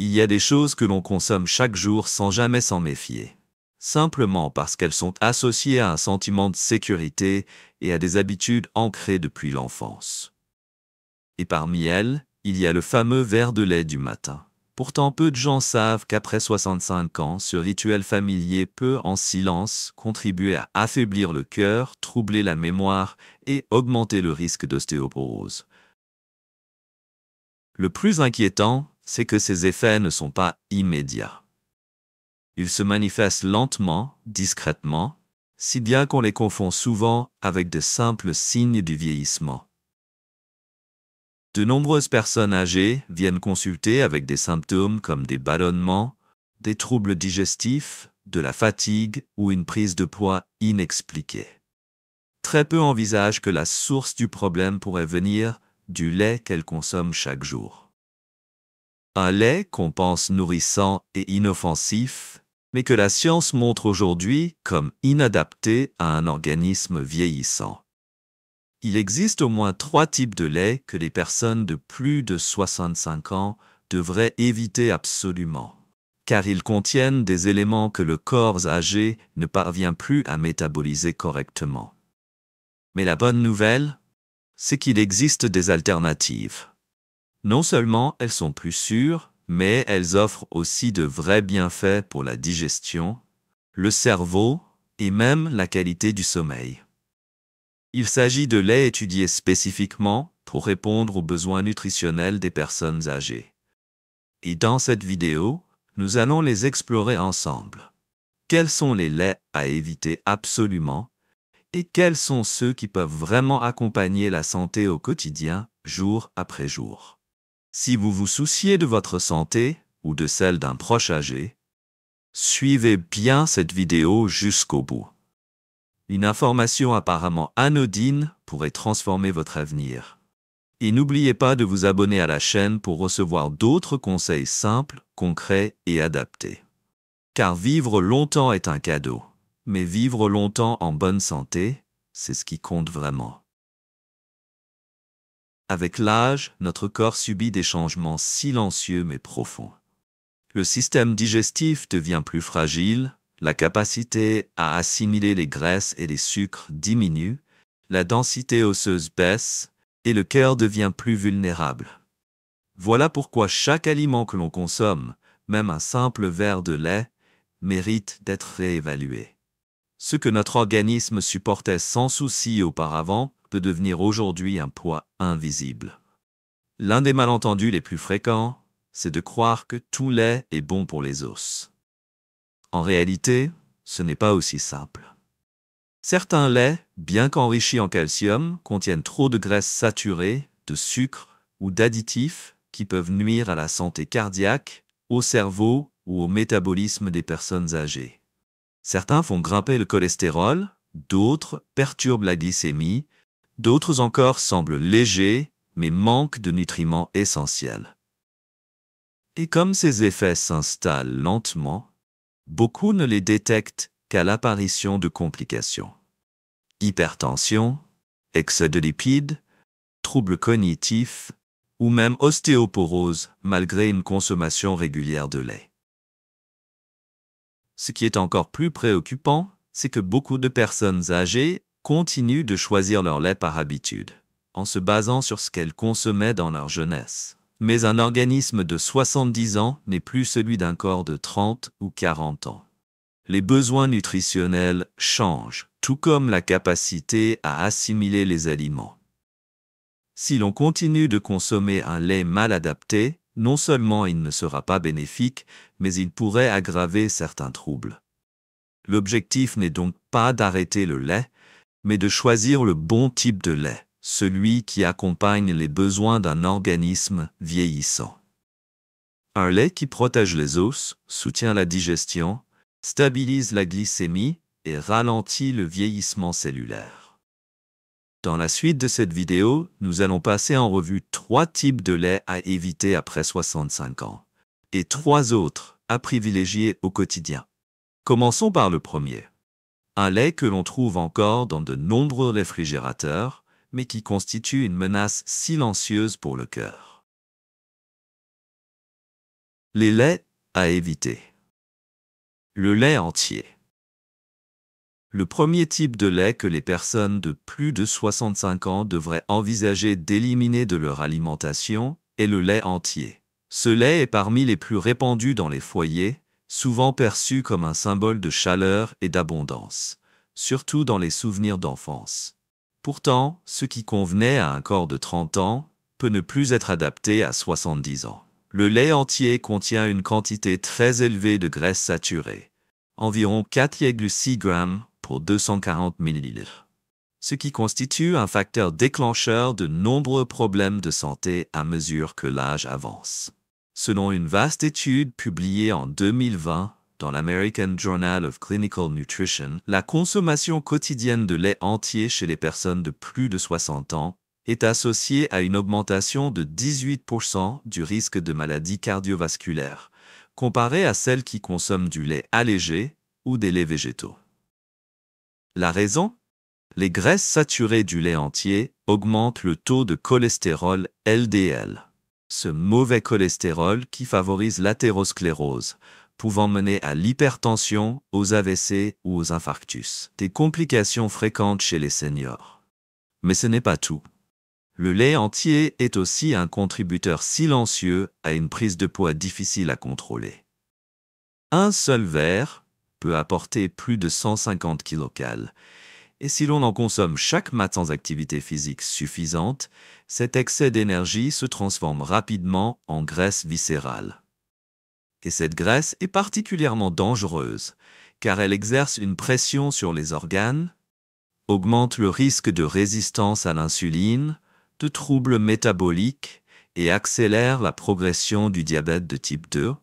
Il y a des choses que l'on consomme chaque jour sans jamais s'en méfier, simplement parce qu'elles sont associées à un sentiment de sécurité et à des habitudes ancrées depuis l'enfance. Et parmi elles, il y a le fameux verre de lait du matin. Pourtant, peu de gens savent qu'après 65 ans, ce rituel familier peut, en silence, contribuer à affaiblir le cœur, troubler la mémoire et augmenter le risque d'ostéoporose. Le plus inquiétant, c'est que ces effets ne sont pas immédiats. Ils se manifestent lentement, discrètement, si bien qu'on les confond souvent avec de simples signes du vieillissement. De nombreuses personnes âgées viennent consulter avec des symptômes comme des ballonnements, des troubles digestifs, de la fatigue ou une prise de poids inexpliquée. Très peu envisagent que la source du problème pourrait venir du lait qu'elles consomment chaque jour. Un lait qu'on pense nourrissant et inoffensif, mais que la science montre aujourd'hui comme inadapté à un organisme vieillissant. Il existe au moins 3 types de lait que les personnes de plus de 65 ans devraient éviter absolument, car ils contiennent des éléments que le corps âgé ne parvient plus à métaboliser correctement. Mais la bonne nouvelle, c'est qu'il existe des alternatives. Non seulement elles sont plus sûres, mais elles offrent aussi de vrais bienfaits pour la digestion, le cerveau et même la qualité du sommeil. Il s'agit de laits étudiés spécifiquement pour répondre aux besoins nutritionnels des personnes âgées. Et dans cette vidéo, nous allons les explorer ensemble. Quels sont les laits à éviter absolument et quels sont ceux qui peuvent vraiment accompagner la santé au quotidien, jour après jour? Si vous vous souciez de votre santé ou de celle d'un proche âgé, suivez bien cette vidéo jusqu'au bout. Une information apparemment anodine pourrait transformer votre avenir. Et n'oubliez pas de vous abonner à la chaîne pour recevoir d'autres conseils simples, concrets et adaptés. Car vivre longtemps est un cadeau, mais vivre longtemps en bonne santé, c'est ce qui compte vraiment. Avec l'âge, notre corps subit des changements silencieux mais profonds. Le système digestif devient plus fragile, la capacité à assimiler les graisses et les sucres diminue, la densité osseuse baisse et le cœur devient plus vulnérable. Voilà pourquoi chaque aliment que l'on consomme, même un simple verre de lait, mérite d'être réévalué. Ce que notre organisme supportait sans souci auparavant peut devenir aujourd'hui un poids invisible. L'un des malentendus les plus fréquents, c'est de croire que tout lait est bon pour les os. En réalité, ce n'est pas aussi simple. Certains laits, bien qu'enrichis en calcium, contiennent trop de graisses saturées, de sucre ou d'additifs qui peuvent nuire à la santé cardiaque, au cerveau ou au métabolisme des personnes âgées. Certains font grimper le cholestérol, d'autres perturbent la glycémie, d'autres encore semblent légers mais manquent de nutriments essentiels. Et comme ces effets s'installent lentement, beaucoup ne les détectent qu'à l'apparition de complications. Hypertension, excès de lipides, troubles cognitifs ou même ostéoporose malgré une consommation régulière de lait. Ce qui est encore plus préoccupant, c'est que beaucoup de personnes âgées continuent de choisir leur lait par habitude, en se basant sur ce qu'elles consommaient dans leur jeunesse. Mais un organisme de 70 ans n'est plus celui d'un corps de 30 ou 40 ans. Les besoins nutritionnels changent, tout comme la capacité à assimiler les aliments. Si l'on continue de consommer un lait mal adapté, non seulement il ne sera pas bénéfique, mais il pourrait aggraver certains troubles. L'objectif n'est donc pas d'arrêter le lait, mais de choisir le bon type de lait, celui qui accompagne les besoins d'un organisme vieillissant. Un lait qui protège les os, soutient la digestion, stabilise la glycémie et ralentit le vieillissement cellulaire. Dans la suite de cette vidéo, nous allons passer en revue 3 types de lait à éviter après 65 ans et 3 autres à privilégier au quotidien. Commençons par le premier. Un lait que l'on trouve encore dans de nombreux réfrigérateurs, mais qui constitue une menace silencieuse pour le cœur. Les laits à éviter. Le lait entier. Le premier type de lait que les personnes de plus de 65 ans devraient envisager d'éliminer de leur alimentation est le lait entier. Ce lait est parmi les plus répandus dans les foyers, souvent perçu comme un symbole de chaleur et d'abondance, surtout dans les souvenirs d'enfance. Pourtant, ce qui convenait à un corps de 30 ans peut ne plus être adapté à 70 ans. Le lait entier contient une quantité très élevée de graisse saturée, environ 4,6 grammes pour 240 ml, ce qui constitue un facteur déclencheur de nombreux problèmes de santé à mesure que l'âge avance. Selon une vaste étude publiée en 2020 dans l'American Journal of Clinical Nutrition, la consommation quotidienne de lait entier chez les personnes de plus de 60 ans est associée à une augmentation de 18% du risque de maladies cardiovasculaires, comparée à celles qui consomment du lait allégé ou des laits végétaux. La raison? Les graisses saturées du lait entier augmentent le taux de cholestérol LDL. Ce mauvais cholestérol qui favorise l'athérosclérose, pouvant mener à l'hypertension, aux AVC ou aux infarctus, des complications fréquentes chez les seniors. Mais ce n'est pas tout. Le lait entier est aussi un contributeur silencieux à une prise de poids difficile à contrôler. Un seul verre peut apporter plus de 150 kcal, et si l'on en consomme chaque matin sans activité physique suffisante, cet excès d'énergie se transforme rapidement en graisse viscérale. Et cette graisse est particulièrement dangereuse, car elle exerce une pression sur les organes, augmente le risque de résistance à l'insuline, de troubles métaboliques et accélère la progression du diabète de type 2,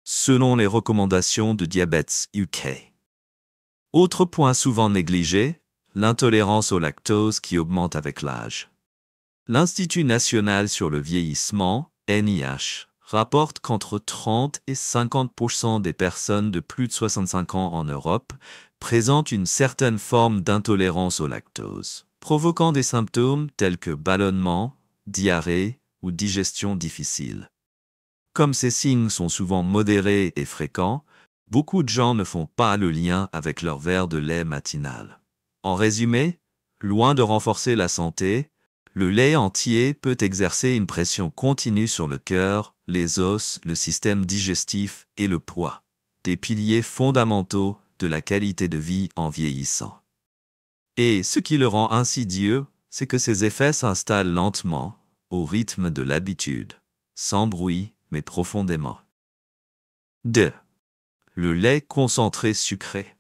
selon les recommandations de Diabetes UK. Autre point souvent négligé, l'intolérance au lactose qui augmente avec l'âge. L'Institut national sur le vieillissement, NIH, rapporte qu'entre 30 et 50% des personnes de plus de 65 ans en Europe présentent une certaine forme d'intolérance au lactose, provoquant des symptômes tels que ballonnement, diarrhée ou digestion difficile. Comme ces signes sont souvent modérés et fréquents, beaucoup de gens ne font pas le lien avec leur verre de lait matinal. En résumé, loin de renforcer la santé, le lait entier peut exercer une pression continue sur le cœur, les os, le système digestif et le poids, des piliers fondamentaux de la qualité de vie en vieillissant. Et ce qui le rend insidieux, c'est que ces effets s'installent lentement, au rythme de l'habitude, sans bruit, mais profondément. 2. Le lait concentré sucré.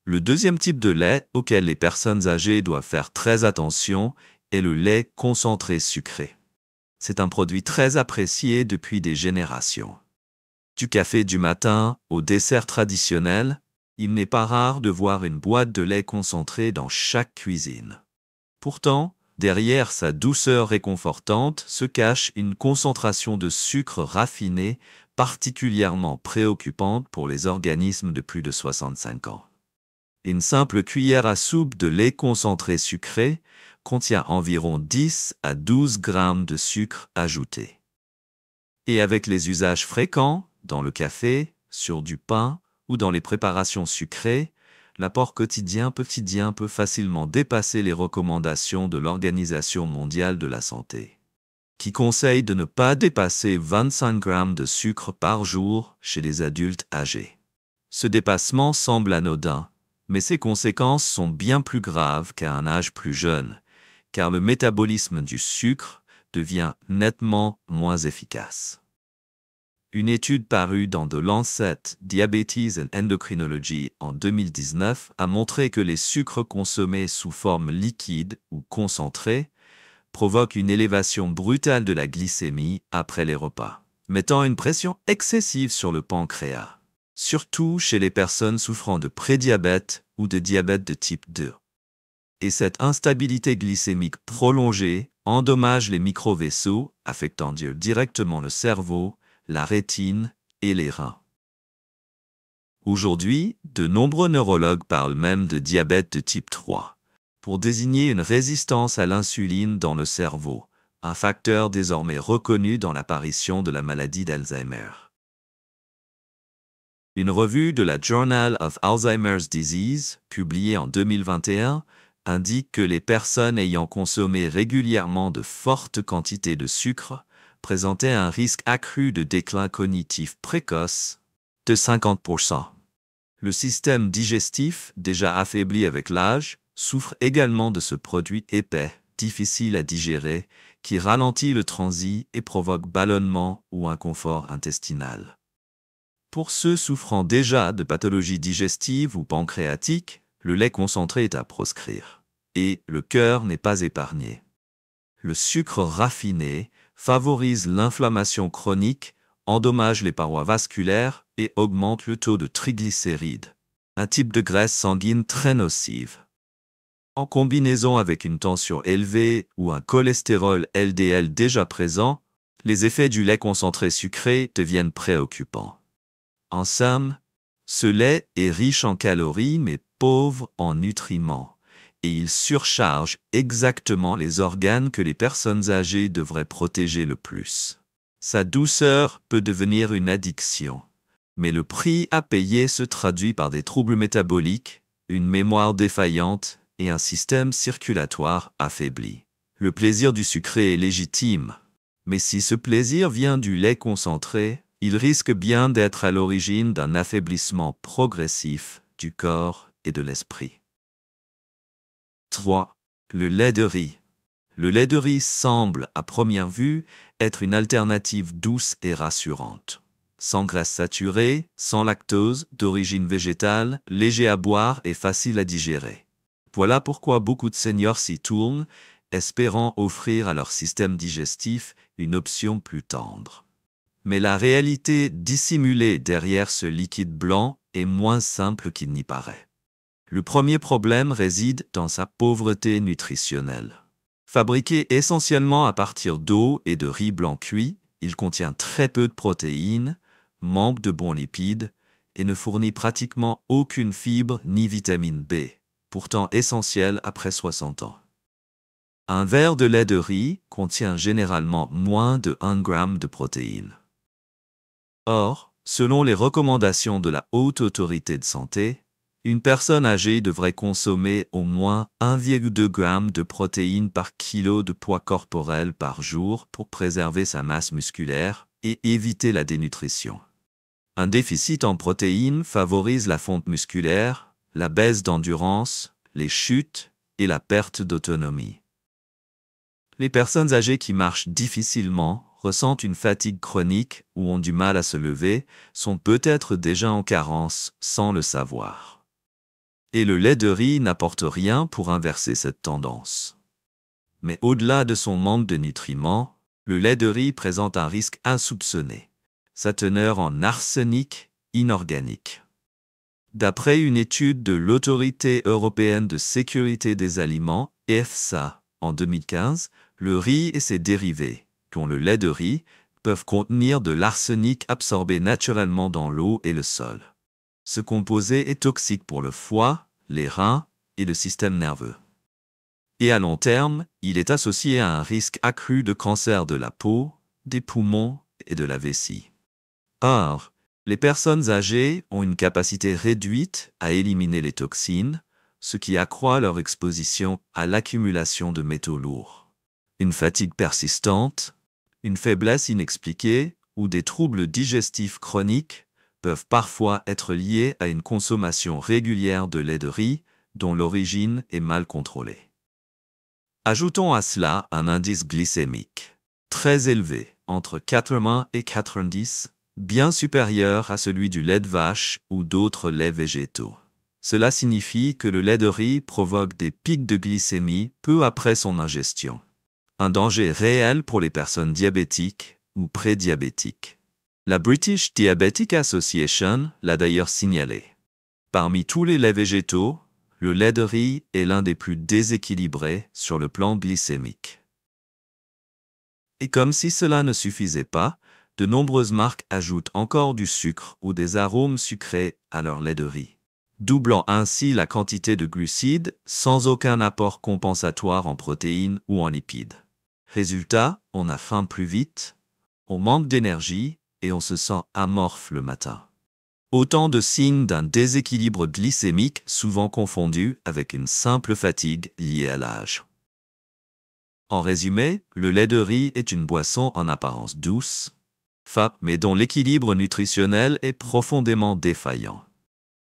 Le deuxième type de lait auquel les personnes âgées doivent faire très attention est le lait concentré sucré. C'est un produit très apprécié depuis des générations. Du café du matin au dessert traditionnel, il n'est pas rare de voir une boîte de lait concentré dans chaque cuisine. Pourtant, derrière sa douceur réconfortante se cache une concentration de sucre raffiné particulièrement préoccupante pour les organismes de plus de 65 ans. Une simple cuillère à soupe de lait concentré sucré contient environ 10 à 12 grammes de sucre ajouté. Et avec les usages fréquents, dans le café, sur du pain ou dans les préparations sucrées, l'apport quotidien peut facilement dépasser les recommandations de l'Organisation mondiale de la santé, qui conseille de ne pas dépasser 25 grammes de sucre par jour chez les adultes âgés. Ce dépassement semble anodin, mais ses conséquences sont bien plus graves qu'à un âge plus jeune, car le métabolisme du sucre devient nettement moins efficace. Une étude parue dans The Lancet Diabetes and Endocrinology en 2019 a montré que les sucres consommés sous forme liquide ou concentrée provoquent une élévation brutale de la glycémie après les repas, mettant une pression excessive sur le pancréas, surtout chez les personnes souffrant de prédiabète ou de diabète de type 2. Et cette instabilité glycémique prolongée endommage les microvaisseaux, affectant directement le cerveau, la rétine et les reins. Aujourd'hui, de nombreux neurologues parlent même de diabète de type 3, pour désigner une résistance à l'insuline dans le cerveau, un facteur désormais reconnu dans l'apparition de la maladie d'Alzheimer. Une revue de la Journal of Alzheimer's Disease, publiée en 2021, indique que les personnes ayant consommé régulièrement de fortes quantités de sucre présentaient un risque accru de déclin cognitif précoce de 50%. Le système digestif, déjà affaibli avec l'âge, souffre également de ce produit épais, difficile à digérer, qui ralentit le transit et provoque ballonnement ou inconfort intestinal. Pour ceux souffrant déjà de pathologies digestives ou pancréatiques, le lait concentré est à proscrire. Et le cœur n'est pas épargné. Le sucre raffiné favorise l'inflammation chronique, endommage les parois vasculaires et augmente le taux de triglycérides, un type de graisse sanguine très nocive. En combinaison avec une tension élevée ou un cholestérol LDL déjà présent, les effets du lait concentré sucré deviennent préoccupants. En somme, ce lait est riche en calories mais pauvre en nutriments, et il surcharge exactement les organes que les personnes âgées devraient protéger le plus. Sa douceur peut devenir une addiction, mais le prix à payer se traduit par des troubles métaboliques, une mémoire défaillante et un système circulatoire affaibli. Le plaisir du sucré est légitime, mais si ce plaisir vient du lait concentré, il risque bien d'être à l'origine d'un affaiblissement progressif du corps et de l'esprit. 3. Le lait de riz. Le lait de riz semble, à première vue, être une alternative douce et rassurante. Sans graisse saturée, sans lactose, d'origine végétale, léger à boire et facile à digérer. Voilà pourquoi beaucoup de seniors s'y tournent, espérant offrir à leur système digestif une option plus tendre. Mais la réalité dissimulée derrière ce liquide blanc est moins simple qu'il n'y paraît. Le premier problème réside dans sa pauvreté nutritionnelle. Fabriqué essentiellement à partir d'eau et de riz blanc cuit, il contient très peu de protéines, manque de bons lipides et ne fournit pratiquement aucune fibre ni vitamine B, pourtant essentielle après 60 ans. Un verre de lait de riz contient généralement moins de 1 g de protéines. Or, selon les recommandations de la Haute Autorité de Santé, une personne âgée devrait consommer au moins 1,2 g de protéines par kilo de poids corporel par jour pour préserver sa masse musculaire et éviter la dénutrition. Un déficit en protéines favorise la fonte musculaire, la baisse d'endurance, les chutes et la perte d'autonomie. Les personnes âgées qui marchent difficilement, ressentent une fatigue chronique ou ont du mal à se lever, sont peut-être déjà en carence sans le savoir. Et le lait de riz n'apporte rien pour inverser cette tendance. Mais au-delà de son manque de nutriments, le lait de riz présente un risque insoupçonné, sa teneur en arsenic inorganique. D'après une étude de l'Autorité européenne de sécurité des aliments, EFSA, en 2015, le riz et ses dérivés, dont le lait de riz, peuvent contenir de l'arsenic absorbé naturellement dans l'eau et le sol. Ce composé est toxique pour le foie, les reins et le système nerveux. Et à long terme, il est associé à un risque accru de cancer de la peau, des poumons et de la vessie. Or, les personnes âgées ont une capacité réduite à éliminer les toxines, ce qui accroît leur exposition à l'accumulation de métaux lourds. Une fatigue persistante, une faiblesse inexpliquée ou des troubles digestifs chroniques peuvent parfois être liés à une consommation régulière de lait de riz dont l'origine est mal contrôlée. Ajoutons à cela un indice glycémique très élevé, entre 80 et 90, bien supérieur à celui du lait de vache ou d'autres laits végétaux. Cela signifie que le lait de riz provoque des pics de glycémie peu après son ingestion. Un danger réel pour les personnes diabétiques ou prédiabétiques. La British Diabetic Association l'a d'ailleurs signalé. Parmi tous les laits végétaux, le lait de riz est l'un des plus déséquilibrés sur le plan glycémique. Et comme si cela ne suffisait pas, de nombreuses marques ajoutent encore du sucre ou des arômes sucrés à leur lait de riz, doublant ainsi la quantité de glucides sans aucun apport compensatoire en protéines ou en lipides. Résultat, on a faim plus vite, on manque d'énergie et on se sent amorphe le matin. Autant de signes d'un déséquilibre glycémique souvent confondu avec une simple fatigue liée à l'âge. En résumé, le lait de riz est une boisson en apparence douce, mais dont l'équilibre nutritionnel est profondément défaillant.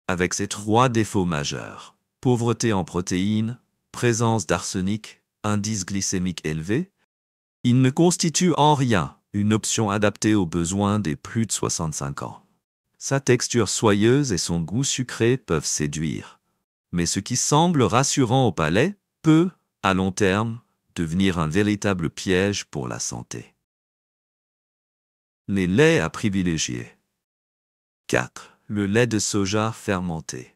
Avec ses 3 défauts majeurs: pauvreté en protéines, présence d'arsenic, indice glycémique élevé, il ne constitue en rien une option adaptée aux besoins des plus de 65 ans. Sa texture soyeuse et son goût sucré peuvent séduire. Mais ce qui semble rassurant au palais peut, à long terme, devenir un véritable piège pour la santé. Les laits à privilégier. 4. Le lait de soja fermenté.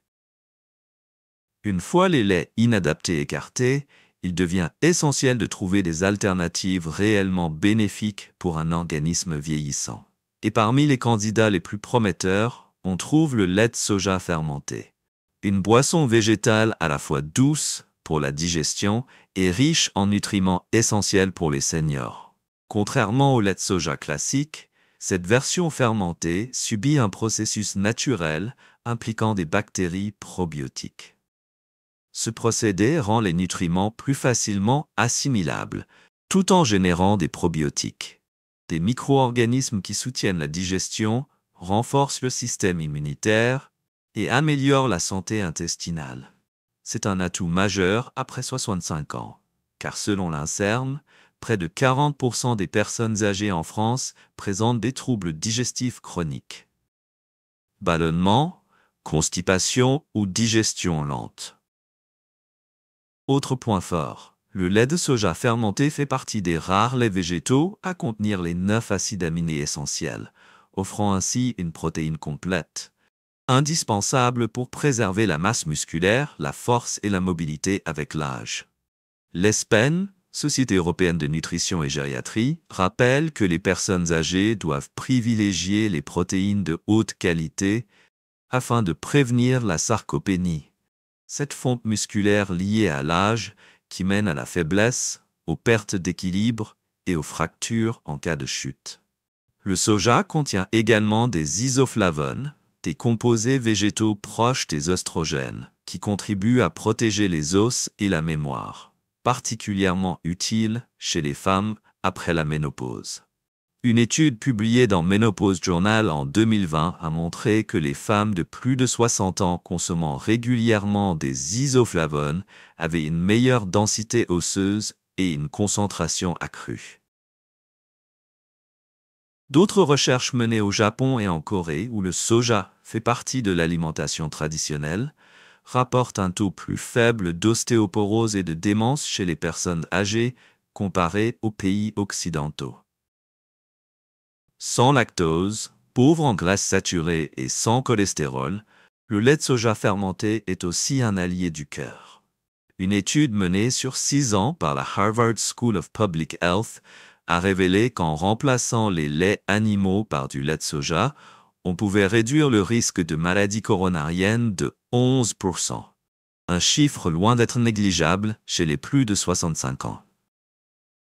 Une fois les laits inadaptés écartés, il devient essentiel de trouver des alternatives réellement bénéfiques pour un organisme vieillissant. Et parmi les candidats les plus prometteurs, on trouve le lait de soja fermenté. Une boisson végétale à la fois douce pour la digestion et riche en nutriments essentiels pour les seniors. Contrairement au lait de soja classique, cette version fermentée subit un processus naturel impliquant des bactéries probiotiques. Ce procédé rend les nutriments plus facilement assimilables, tout en générant des probiotiques. Des micro-organismes qui soutiennent la digestion, renforcent le système immunitaire et améliorent la santé intestinale. C'est un atout majeur après 65 ans, car selon l'INSERM, près de 40% des personnes âgées en France présentent des troubles digestifs chroniques. Ballonnement, constipation ou digestion lente. Autre point fort, le lait de soja fermenté fait partie des rares laits végétaux à contenir les 9 acides aminés essentiels, offrant ainsi une protéine complète, indispensable pour préserver la masse musculaire, la force et la mobilité avec l'âge. L'ESPEN, Société européenne de nutrition et gériatrie, rappelle que les personnes âgées doivent privilégier les protéines de haute qualité afin de prévenir la sarcopénie, cette fonte musculaire liée à l'âge qui mène à la faiblesse, aux pertes d'équilibre et aux fractures en cas de chute. Le soja contient également des isoflavones, des composés végétaux proches des œstrogènes, qui contribuent à protéger les os et la mémoire, particulièrement utiles chez les femmes après la ménopause. Une étude publiée dans Menopause Journal en 2020 a montré que les femmes de plus de 60 ans consommant régulièrement des isoflavones avaient une meilleure densité osseuse et une concentration accrue. D'autres recherches menées au Japon et en Corée, où le soja fait partie de l'alimentation traditionnelle, rapportent un taux plus faible d'ostéoporose et de démence chez les personnes âgées comparé aux pays occidentaux. Sans lactose, pauvre en graisses saturées et sans cholestérol, le lait de soja fermenté est aussi un allié du cœur. Une étude menée sur 6 ans par la Harvard School of Public Health a révélé qu'en remplaçant les laits animaux par du lait de soja, on pouvait réduire le risque de maladie coronarienne de 11%. Un chiffre loin d'être négligeable chez les plus de 65 ans.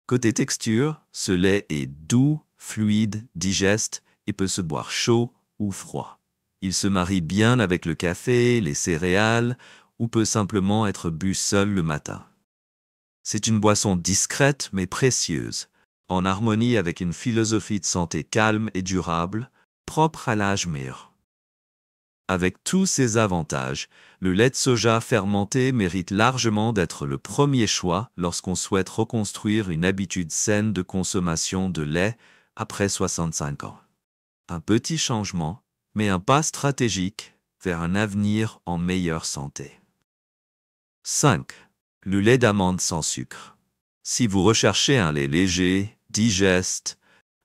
Côté texture, ce lait est doux, fluide, digeste et peut se boire chaud ou froid. Il se marie bien avec le café, les céréales ou peut simplement être bu seul le matin. C'est une boisson discrète mais précieuse, en harmonie avec une philosophie de santé calme et durable, propre à l'âge mûr. Avec tous ces avantages, le lait de soja fermenté mérite largement d'être le premier choix lorsqu'on souhaite reconstruire une habitude saine de consommation de lait après 65 ans. Un petit changement, mais un pas stratégique vers un avenir en meilleure santé. 5. Le lait d'amande sans sucre. Si vous recherchez un lait léger, digeste,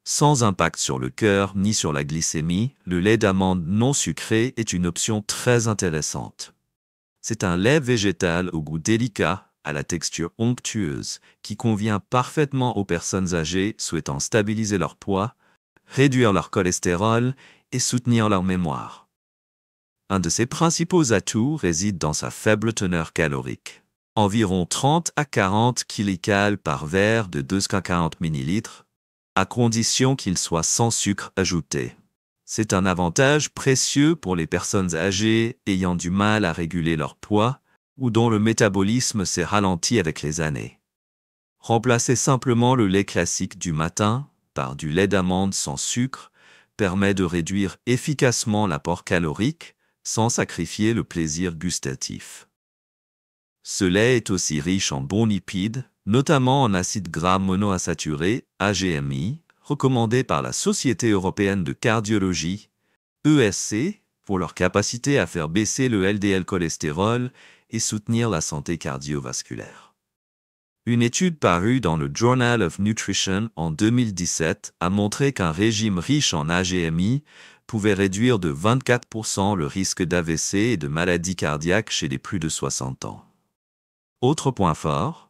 sans impact sur le cœur ni sur la glycémie, le lait d'amande non sucré est une option très intéressante. C'est un lait végétal au goût délicat, à la texture onctueuse, qui convient parfaitement aux personnes âgées souhaitant stabiliser leur poids, réduire leur cholestérol et soutenir leur mémoire. Un de ses principaux atouts réside dans sa faible teneur calorique. Environ 30 à 40 kcal par verre de 240 ml, à condition qu'il soit sans sucre ajouté. C'est un avantage précieux pour les personnes âgées ayant du mal à réguler leur poids ou dont le métabolisme s'est ralenti avec les années. Remplacer simplement le lait classique du matin par du lait d'amande sans sucre permet de réduire efficacement l'apport calorique sans sacrifier le plaisir gustatif. Ce lait est aussi riche en bons lipides, notamment en acides gras monoinsaturés, AGMI, recommandés par la Société européenne de cardiologie, ESC, pour leur capacité à faire baisser le LDL cholestérol et soutenir la santé cardiovasculaire. Une étude parue dans le Journal of Nutrition en 2017 a montré qu'un régime riche en AGMI pouvait réduire de 24% le risque d'AVC et de maladies cardiaques chez les plus de 60 ans. Autre point fort,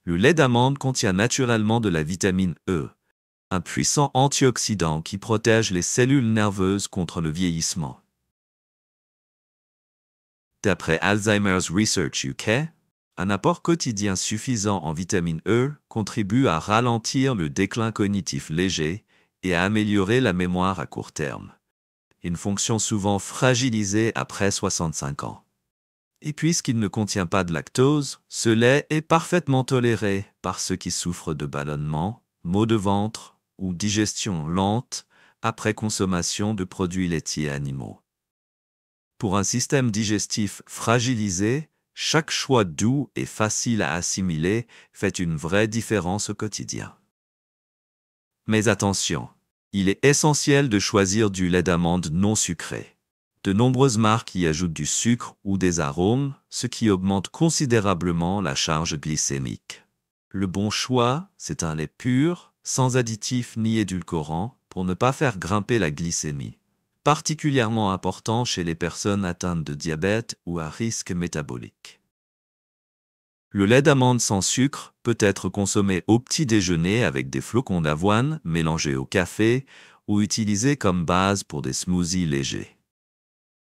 le lait d'amande contient naturellement de la vitamine E, un puissant antioxydant qui protège les cellules nerveuses contre le vieillissement. D'après Alzheimer's Research UK, un apport quotidien suffisant en vitamine E contribue à ralentir le déclin cognitif léger et à améliorer la mémoire à court terme, une fonction souvent fragilisée après 65 ans. Et puisqu'il ne contient pas de lactose, ce lait est parfaitement toléré par ceux qui souffrent de ballonnement, maux de ventre ou digestion lente après consommation de produits laitiers animaux. Pour un système digestif fragilisé, chaque choix doux et facile à assimiler fait une vraie différence au quotidien. Mais attention, il est essentiel de choisir du lait d'amande non sucré. De nombreuses marques y ajoutent du sucre ou des arômes, ce qui augmente considérablement la charge glycémique. Le bon choix, c'est un lait pur, sans additifs ni édulcorants, pour ne pas faire grimper la glycémie, particulièrement important chez les personnes atteintes de diabète ou à risque métabolique. Le lait d'amande sans sucre peut être consommé au petit déjeuner avec des flocons d'avoine mélangés au café ou utilisé comme base pour des smoothies légers.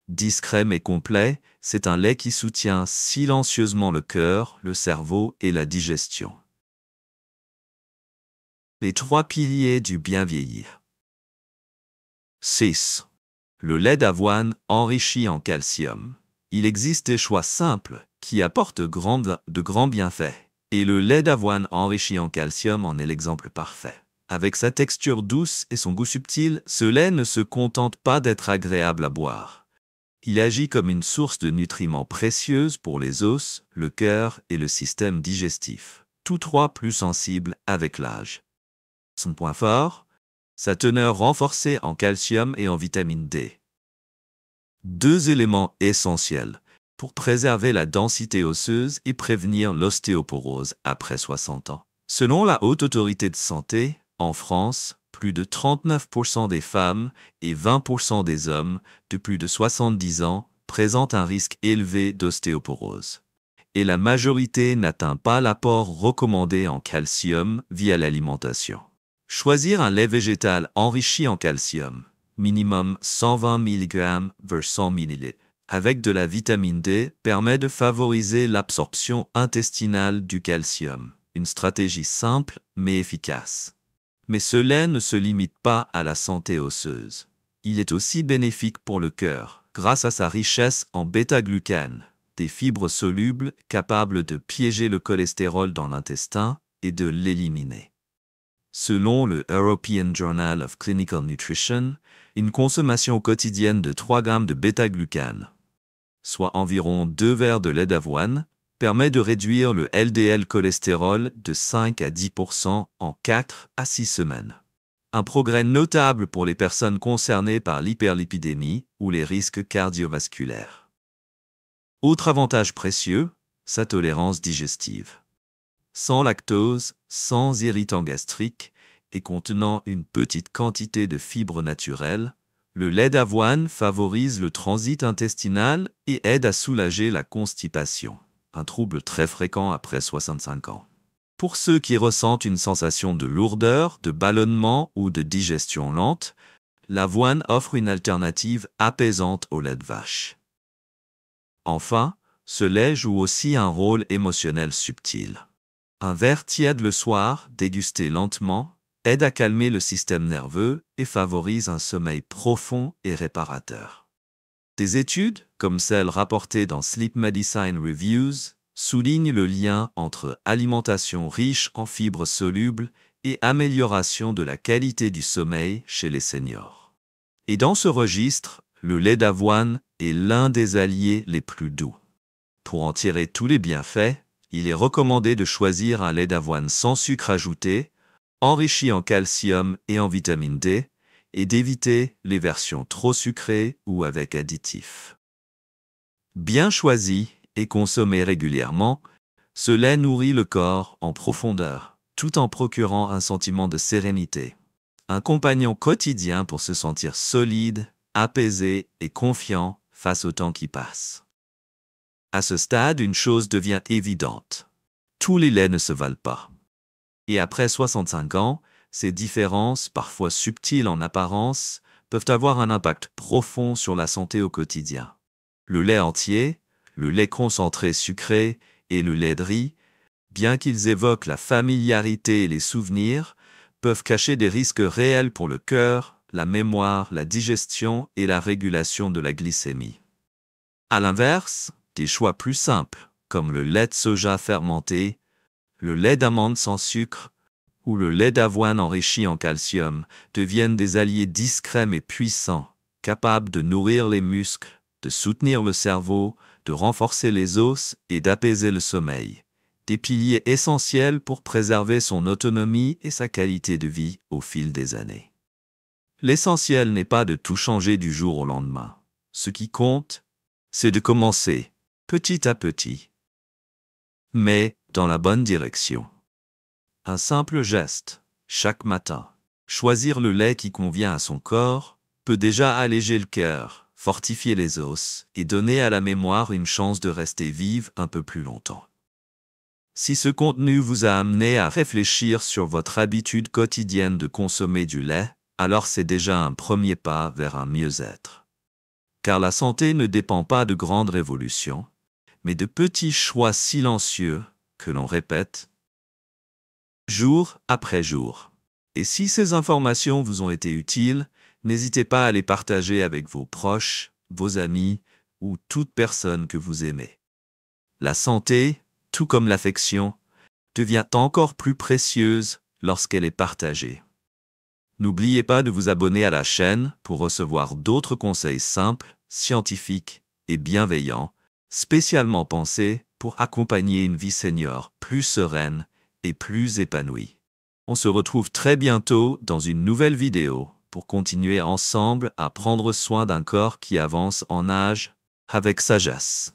Discret mais complet, c'est un lait qui soutient silencieusement le cœur, le cerveau et la digestion. Les 3 piliers du bien vieillir. 6. Le lait d'avoine enrichi en calcium. Il existe des choix simples qui apportent de grands bienfaits, et le lait d'avoine enrichi en calcium en est l'exemple parfait. Avec sa texture douce et son goût subtil, ce lait ne se contente pas d'être agréable à boire. Il agit comme une source de nutriments précieuse pour les os, le cœur et le système digestif, tous 3 plus sensibles avec l'âge. Son point fort, sa teneur renforcée en calcium et en vitamine D. 2 éléments essentiels pour préserver la densité osseuse et prévenir l'ostéoporose après 60 ans. Selon la Haute Autorité de Santé, en France, plus de 39% des femmes et 20% des hommes de plus de 70 ans présentent un risque élevé d'ostéoporose. Et la majorité n'atteint pas l'apport recommandé en calcium via l'alimentation. Choisir un lait végétal enrichi en calcium, minimum 120 mg vers 100 ml, avec de la vitamine D, permet de favoriser l'absorption intestinale du calcium, une stratégie simple mais efficace. Mais ce lait ne se limite pas à la santé osseuse. Il est aussi bénéfique pour le cœur, grâce à sa richesse en bêta-glucane, des fibres solubles capables de piéger le cholestérol dans l'intestin et de l'éliminer. Selon le European Journal of Clinical Nutrition, une consommation quotidienne de 3 g de bêta-glucane, soit environ 2 verres de lait d'avoine, permet de réduire le LDL cholestérol de 5 à 10% en 4 à 6 semaines. Un progrès notable pour les personnes concernées par l'hyperlipidémie ou les risques cardiovasculaires. Autre avantage précieux, sa tolérance digestive. Sans lactose, sans irritant gastrique et contenant une petite quantité de fibres naturelles, le lait d'avoine favorise le transit intestinal et aide à soulager la constipation, un trouble très fréquent après 65 ans. Pour ceux qui ressentent une sensation de lourdeur, de ballonnement ou de digestion lente, l'avoine offre une alternative apaisante au lait de vache. Enfin, ce lait joue aussi un rôle émotionnel subtil. Un verre tiède le soir, dégusté lentement, aide à calmer le système nerveux et favorise un sommeil profond et réparateur. Des études, comme celles rapportées dans Sleep Medicine Reviews, soulignent le lien entre alimentation riche en fibres solubles et amélioration de la qualité du sommeil chez les seniors. Et dans ce registre, le lait d'avoine est l'un des alliés les plus doux. Pour en tirer tous les bienfaits, il est recommandé de choisir un lait d'avoine sans sucre ajouté, enrichi en calcium et en vitamine D, et d'éviter les versions trop sucrées ou avec additifs. Bien choisi et consommé régulièrement, ce lait nourrit le corps en profondeur, tout en procurant un sentiment de sérénité. Un compagnon quotidien pour se sentir solide, apaisé et confiant face au temps qui passe. À ce stade, une chose devient évidente. Tous les laits ne se valent pas. Et après 65 ans, ces différences, parfois subtiles en apparence, peuvent avoir un impact profond sur la santé au quotidien. Le lait entier, le lait concentré sucré et le lait de riz, bien qu'ils évoquent la familiarité et les souvenirs, peuvent cacher des risques réels pour le cœur, la mémoire, la digestion et la régulation de la glycémie. À l'inverse, des choix plus simples, comme le lait de soja fermenté, le lait d'amande sans sucre ou le lait d'avoine enrichi en calcium, deviennent des alliés discrets mais puissants, capables de nourrir les muscles, de soutenir le cerveau, de renforcer les os et d'apaiser le sommeil. Des piliers essentiels pour préserver son autonomie et sa qualité de vie au fil des années. L'essentiel n'est pas de tout changer du jour au lendemain. Ce qui compte, c'est de commencer, petit à petit, mais dans la bonne direction. Un simple geste, chaque matin, choisir le lait qui convient à son corps, peut déjà alléger le cœur, fortifier les os et donner à la mémoire une chance de rester vive un peu plus longtemps. Si ce contenu vous a amené à réfléchir sur votre habitude quotidienne de consommer du lait, alors c'est déjà un premier pas vers un mieux-être. Car la santé ne dépend pas de grandes révolutions, mais de petits choix silencieux que l'on répète jour après jour. Et si ces informations vous ont été utiles, n'hésitez pas à les partager avec vos proches, vos amis ou toute personne que vous aimez. La santé, tout comme l'affection, devient encore plus précieuse lorsqu'elle est partagée. N'oubliez pas de vous abonner à la chaîne pour recevoir d'autres conseils simples, scientifiques et bienveillants, spécialement pensés pour accompagner une vie senior plus sereine et plus épanouie. On se retrouve très bientôt dans une nouvelle vidéo pour continuer ensemble à prendre soin d'un corps qui avance en âge avec sagesse.